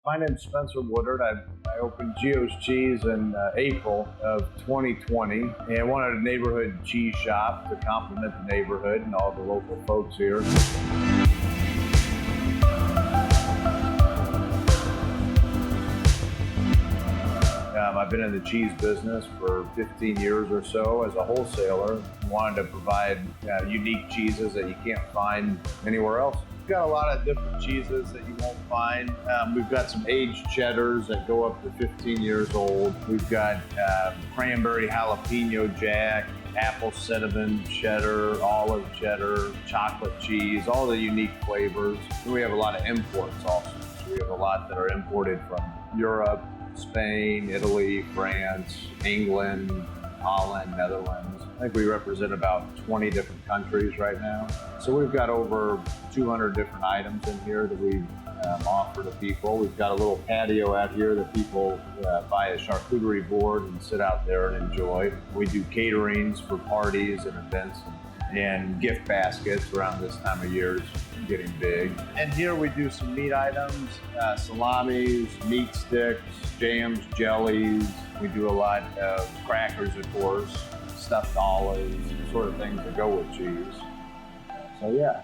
My name's Spencer Woodard. I opened Gio's Cheese in April of 2020 and wanted a neighborhood cheese shop to complement the neighborhood and all the local folks here. I've been in the cheese business for 15 years or so as a wholesaler. Wanted to provide unique cheeses that you can't find anywhere else. We've got a lot of different cheeses that you won't find. We've got some aged cheddars that go up to 15 years old. We've got cranberry jalapeno jack, apple cinnamon cheddar, olive cheddar, chocolate cheese, all the unique flavors. And we have a lot of imports also. So we have a lot that are imported from Europe, Spain, Italy, France, England, Holland, Netherlands. I think we represent about 20 different countries right now. So we've got over 200 different items in here that we offer to people. We've got a little patio out here that people buy a charcuterie board and sit out there and enjoy. We do caterings for parties and events and gift baskets around this time of year is getting big. And here we do some meat items, salamis, meat sticks, jams, jellies. We do a lot of crackers, of course, stuffed olives, sort of things that go with cheese. So yeah.